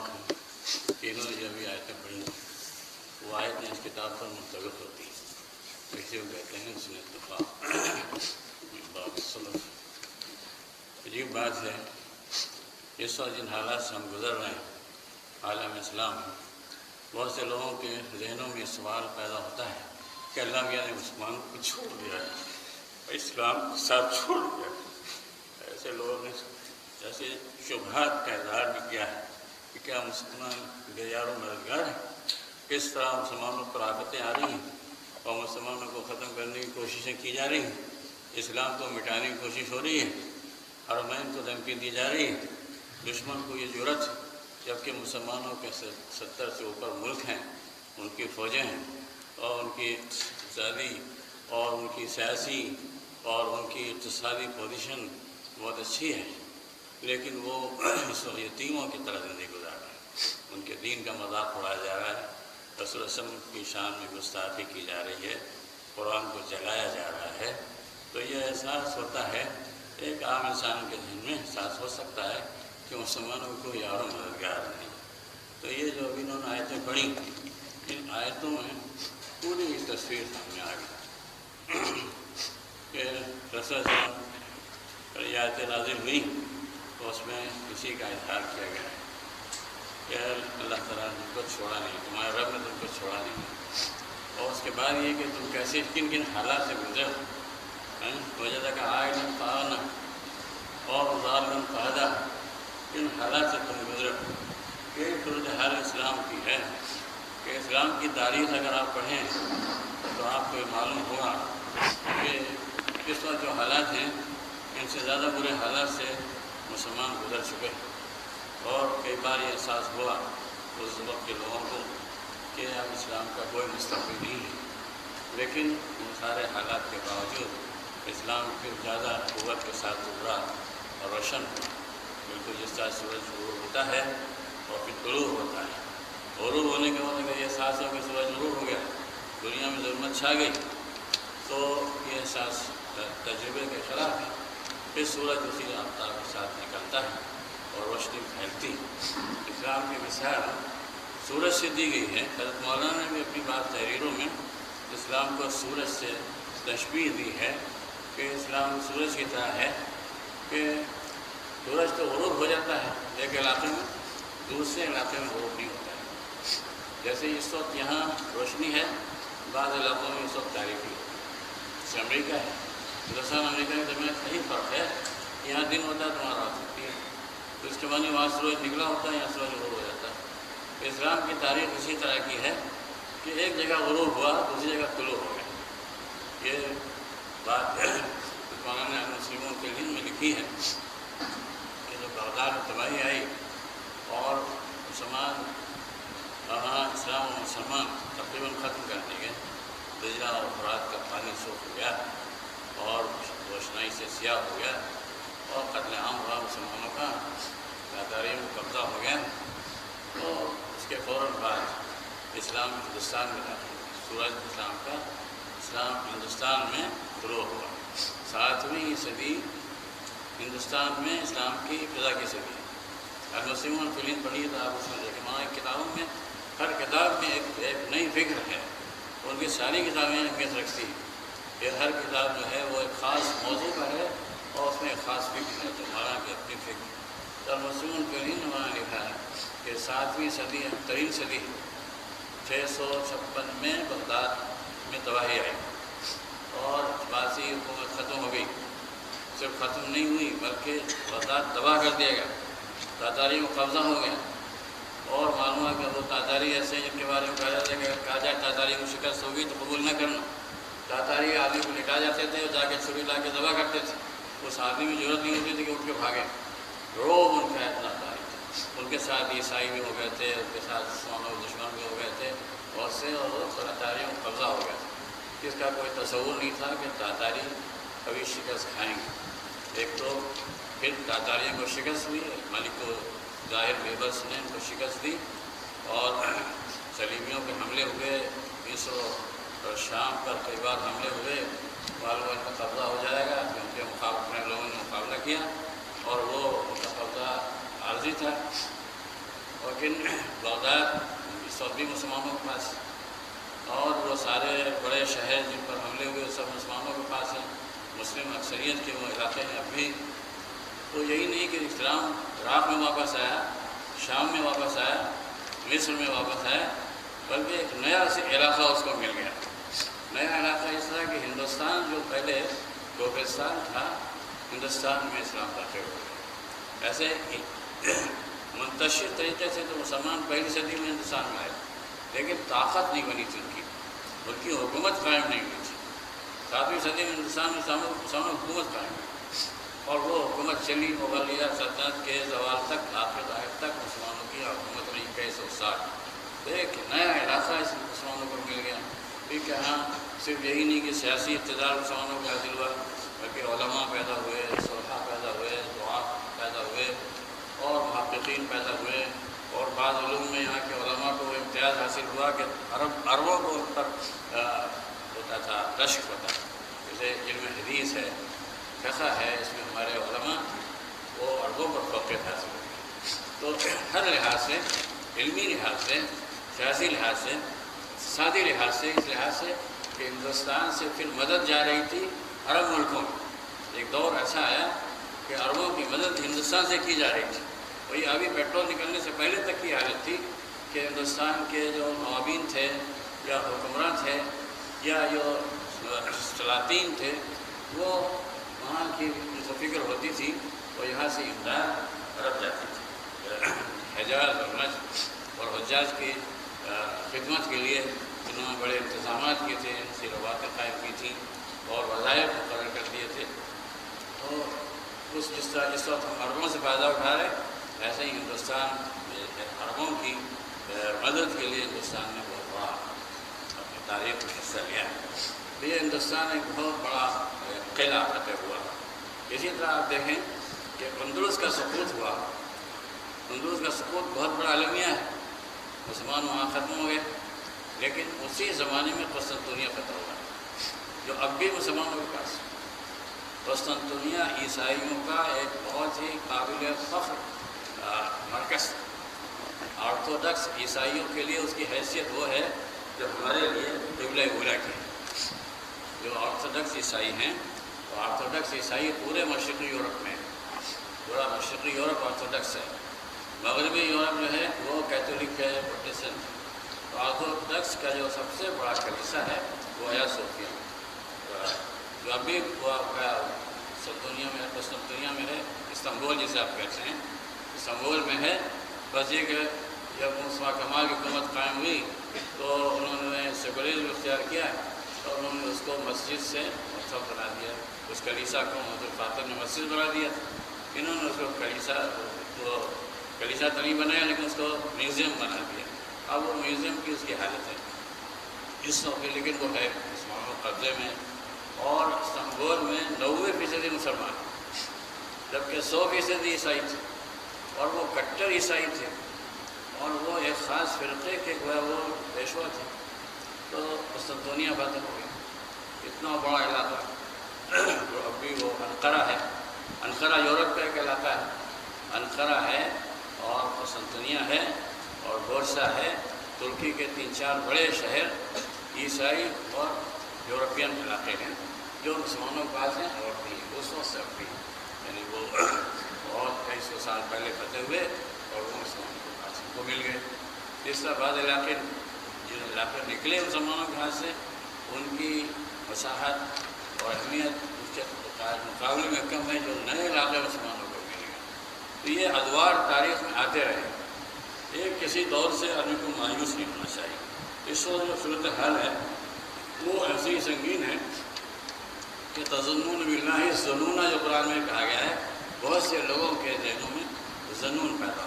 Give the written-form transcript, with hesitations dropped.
اتفاق ہے کہ انہوں نے جو ابھی آیتیں پڑھی وہ آیتیں اس کتاب پر منطبق ہوتی ہیں، اسی کو کہتے ہیں اس میں اتفاق باب السلف۔ عجیب بات ہے، اس وقت جن حالات سے ہم گزر رہے ہیں عالم اسلام، بہت سے لوگوں کے ذہنوں میں سوال پیدا ہوتا ہے کہ اللہ میاں نے مسلمانوں کو چھوڑ دیا ہے، اسلام کو ساتھ چھوڑ دیا ہے۔ ایسے لوگوں نے جیسے شبہات کا اظہار بھی کیا ہے کہ کیا مسلمان بے یار و مددگار ہیں، کس طرح مسلمانوں پر آفتیں آ رہی ہیں اور مسلمانوں کو ختم کرنے کی کوششیں کی جا رہی ہیں، اسلام کو مٹانے کی کوشش ہو رہی ہے، حرمین کو دھمکی دی جا رہی ہے، دشمن کو یہ جرأت، جبکہ مسلمانوں کے 70 سے اوپر ملک ہیں، ان کی فوجیں ہیں اور ان کی اقتصادی اور ان کی سیاسی اور ان کی اقتصادی پوزیشن بہت اچھی ہے، لیکن وہ اس وقت یتیموں کی طرح زندگی گزار رہے ہیں، ان کے دین کا مذاق اڑایا جا رہا ہے، رسول اللہ صلی اللہ علیہ وسلم کی شان میں گستاخی کی جا رہی ہے، قرآن کو جلایا جا رہا ہے۔ تو یہ احساس ہوتا ہے، ایک عام انسان کے ذہن میں احساس ہو سکتا ہے کہ مسلمانوں کو یار و مددگار نہیں۔ تو یہ جو ابھی انہوں نے آیتیں پڑھی، ان آیتوں میں پوری تصویر سامنے آ گئی کہ رسول اللہ صلی اللہ علیہ وسلم پر یہ آیتیں نازل ہوئی تو اس میں اسی کا اظہار کیا گیا ہے کہ اللہ تعالیٰ نے تم کو چھوڑا نہیں، تمہارے رب نے تم کو چھوڑا نہیں، اور اس کے بعد یہ کہ تم کیسے کن کن حالات سے گزرے ہو، وجہ کا عائلن فآنا اور ظالم فہدا، ان حالات سے تم گزرے ہو۔ کہ صورتحال اسلام کی ہے کہ اسلام کی تاریخ اگر آپ پڑھیں تو آپ کو یہ معلوم ہوگا کہ اس وقت جو حالات ہیں ان سے زیادہ برے حالات سے مسلمان گزر چکے ہیں، اور کئی بار یہ احساس ہوا اس وقت کے لوگوں کو کہ اب اسلام کا کوئی مستقبل نہیں ہے، لیکن ان سارے حالات کے باوجود اسلام پھر زیادہ قوت کے ساتھ ابھرا اور روشن ہوا، بالکل جس طرح سورج غروب ہوتا ہے اور پھر طلوع ہوتا ہے۔ غروب ہونے کے بعد اگر یہ احساس ہو کہ سورج غروب ہو گیا، دنیا میں ظلمت چھا گئی، تو یہ احساس تجربے کے خلاف ہے، پھر سورج اسی آفتاب کے ساتھ نکلتا ہے اور روشنی پھیلتی ہے۔ اسلام کی مثال سورج سے دی گئی ہے۔ حضرت مولانا نے بھی اپنی بعض تحریروں میں اسلام کو سورج سے تشبیہ دی ہے کہ اسلام سورج کی طرح ہے کہ سورج تو غروب ہو جاتا ہے ایک علاقے میں، دوسرے علاقے میں غروب نہیں ہوتا ہے۔ جیسے اس وقت یہاں روشنی ہے، بعض علاقوں میں اس وقت تاریکی ہے۔ جیسے امریکہ ہے، ہندوستان امریکہ کے درمیان صحیح فرق ہے، یہاں دن ہوتا ہے تو وہاں رات ہوتی ہے، تو اس کے بعد وہاں سورج نکلا ہوتا ہے، یہاں سورج غروب ہو جاتا ہے۔ اسلام کی تاریخ اسی طرح کی ہے کہ ایک جگہ غروب ہوا، دوسری جگہ طلوع ہو گیا۔ یہ بات مولانا نے مسلموں کے دن میں لکھی ہے کہ جب بغداد میں تباہی آئی اور مسلمان وہاں اسلام و مسلمان تقریباً ختم کر دیے گئے، دجلہ اور فرات کا پانی سوکھ ہو گیا اور روشنائی سے سیاہ ہو گیا اور قتل عام ہوا مسلمانوں کا، تاتاریوں کو قبضہ ہو گیا، تو اس کے فوراً بعد اسلام ہندوستان میں داخل ہوا، سورج اسلام کا اسلام ہندوستان میں طلوع ہوا۔ 7ویں صدی ہندوستان میں اسلام کی ابتدا کی صدی ہے۔ المسلمون فی الہند پڑھی تو آپ اس میں دیکھیں، وہاں کتابوں میں ہر کتاب میں ایک نئی فکر ہے، ان کی ساری کتابیں اہمیت رکھتی ہیں کہ ہر کتاب جو ہے وہ ایک خاص موضوع پر ہے اور اس میں ایک خاص فکر ہے، تو ہمارا کی اپنی فکر۔ تو المسلمون فی الہند نے وہاں لکھا ہے کہ 7ویں صدی ترین صدی 656 میں بغداد میں تباہی آئی اور عباسی حکومت ختم ہو گئی، صرف ختم نہیں ہوئی بلکہ بغداد تباہ کر دیا گیا، تاتاریوں کو قبضہ ہو گیا، اور معلوم ہے کہ وہ تاتاری ایسے ہیں جن کے بارے میں کہا جاتا ہے کہ اگر کہا جائے تاتاری کو شکست ہوگی تو قبول نہ کرنا۔ تاتاری آدمی کو لٹا جاتے تھے اور جا کے چھری لا کے ذبح کرتے تھے، اس آدمی میں ضرورت نہیں ہوتی تھی کہ اٹھ کے بھاگے، روب ان کا اتنا تاریخ تھا۔ ان کے ساتھ عیسائی بھی ہو گئے تھے، ان کے ساتھ مسلمانوں کے دشمن بھی ہو گئے تھے بہت سے، اور تاتاریوں کو قبضہ ہو گیا تھا، جس کا کوئی تصور نہیں تھا کہ تاتاری کبھی شکست کھائیں گے۔ ایک تو پھر تاتاریوں کو شکست ہوئی، ملک ظاہر بیبرس نے ان کو شکست دی اور صلیبیوں کے حملے ہوئے، مصر اور شام پر کئی بار حملے ہوئے، معلوم ان کا قبضہ ہو جائے گا، کہ ان کے مقابلے لوگوں نے مقابلہ کیا اور وہ ان کا قبضہ عارضی تھا، اور لیکن بغداد اس وقت بھی مسلمانوں کے پاس، اور وہ سارے بڑے شہر جن پر حملے ہوئے سب مسلمانوں کے پاس ہیں، مسلم اکثریت کے وہ علاقے ہیں اب بھی۔ تو یہی نہیں کہ اسلام عراق میں واپس آیا، شام میں واپس آیا، مصر میں واپس آیا، بلکہ ایک نیا علاقہ اس کو مل گیا۔ نیا علاقہ اس طرح کہ ہندوستان جو پہلے گورستان تھا، ہندوستان میں اسلام داخل ہو گیا۔ ایسے منتشر طریقے سے تو مسلمان پہلی صدی میں ہندوستان میں آئے، لیکن طاقت نہیں بنی تھی ان کی حکومت قائم نہیں ہوئی تھی۔ 7ویں صدی میں ہندوستان میں مسلمان حکومت قائم ہوئی، اور وہ حکومت چلی مغلیہ سلطنت کے زوال تک، آخر تک مسلمانوں کی حکومت رہی 2160۔ تو ایک نیا علاقہ اس مسلمانوں کو مل گیا۔ کیونکہ ہاں صرف یہی نہیں کہ سیاسی اقتدار مسلمانوں کو حاصل ہوا، بلکہ علماء پیدا ہوئے، صلحاء پیدا ہوئے، دعاء پیدا ہوئے، اور محققین پیدا ہوئے، اور بعض علوم میں یہاں کے علماء کو امتیاز حاصل ہوا کہ عربوں کو ان پر ہوتا تھا، رشک ہوتا تھا۔ جیسے علم حدیث ہے، فقہ ہے، اس میں ہمارے علماء وہ عربوں پر فوقیت حاصل ہوئی۔ تو ہر لحاظ سے، علمی لحاظ سے، سیاسی لحاظ سے، اقتصادی لحاظ سے، اس لحاظ سے کہ ہندوستان سے پھر مدد جا رہی تھی عرب ملکوں میں۔ ایک دور ایسا آیا کہ عربوں کی مدد ہندوستان سے کی جا رہی تھی، اور یہ ابھی پیٹرول نکلنے سے پہلے تک کی حالت تھی کہ ہندوستان کے جو نوابین تھے یا حکمران تھے یا جو سلاطین تھے، وہ وہاں کی جو فکر ہوتی تھی وہ یہاں سے امداد عرب جاتی تھی۔ حجاز اور نجد اور حجاج کی خدمت کے لیے انہوں نے بڑے انتظامات کیے تھے، ایسی رواتیں قائم کی تھیں اور وظائف مقرر کر دیے تھے۔ تو جس طرح اس وقت ہم عربوں سے فائدہ اٹھا رہے، ایسے ہی ہندوستان عربوں کی مدد کے لیے ہندوستان نے بہت بڑا اپنی تاریخ میں حصہ لیا۔ تو یہ ہندوستان ایک بہت بڑا قلعہ فتح ہوا۔ اسی طرح آپ دیکھیں کہ اندلس کا سقوط ہوا۔ اندلس کا سقوط بہت بڑا المیہ ہے، مسلمان وہاں ختم ہو گئے، لیکن اسی زمانے میں قسطنطنیہ فتح ہوا، جو اب بھی مسلمانوں کے پاس۔ قسطنطنیہ عیسائیوں کا ایک بہت ہی قابل فخر مرکز، آرتھوڈکس عیسائیوں کے لیے اس کی حیثیت وہ ہے جو ہمارے لیے قبلہ اولیٰ کی ہے۔ جو آرتھوڈکس عیسائی ہیں، وہ آرتھوڈکس عیسائی پورے مشرقی یورپ میں، پورا مشرقی یورپ آرتھوڈکس ہے۔ مغربی یورپ جو ہے وہ کیتھولک ہے، پروٹسٹنٹ۔ تو آرتھوڈکس کا جو سب سے بڑا کلیسا ہے وہ ہے صوفیہ، جو ابھی قسطنطنیہ میں ہے، استنبول جسے آپ کہتے ہیں، استنبول میں ہے۔ بس یہ کہ جب مصطفیٰ کمال کی حکومت قائم ہوئی تو انہوں نے سیکولرزم اختیار کیا، اور انہوں نے اس کو مسجد سے مرتب بنا دیا۔ اس کلیسا کو محمد فاتح نے مسجد بنا دیا، انہوں نے اس کو کلیسا تو نہیں بنایا، لیکن اس کو میوزیم بنا دیا۔ اب وہ میوزیم کی اس کی حالت ہے اس وقت، لیکن وہ ہے مسلمانوں قبضے میں۔ اور استنبول میں 90% مسلمان، جبکہ 100% عیسائی تھے، اور وہ کٹر عیسائی تھے، اور وہ ایک خاص فرقے کے وہ پیشوا تھے۔ تو قسطنطنیہ فتح ہو گئی، اتنا بڑا علاقہ جو اب بھی وہ انقرہ ہے۔ انقرہ یورپ کا ایک علاقہ ہے، انقرہ ہے اور قسطنطنیہ ہے اور بورسا ہے۔ ترکی کے 3-4 بڑے شہر عیسائی اور یورپین علاقے ہیں جو مسلمانوں کے پاس ہیں، اور بھی اس وقت سے اب بھی، یعنی وہ بہت کئی سو سال پہلے فتح ہوئے اور وہ مسلمانوں کے پاس ان کو مل گئے۔ اس طرح بعض علاقے جن علاقے نکلے مسلمانوں کے ہاتھ سے، ان کی مساحت اور اہمیت اس کے مقابلے میں کم ہے جو نئے علاقے مسلمانوں کو مل گئے۔ تو یہ ادوار تاریخ میں آتے رہے، ایک کسی دور سے آدمی کو مایوس نہیں ہونا چاہیے۔ اس وقت جو صورتحال ہے وہ ایسی سنگین ہے کہ تظنون باللہ الظنون جو قرآن میں کہا گیا ہے، بہت سے لوگوں کے ذہنوں میں ظنون پیدا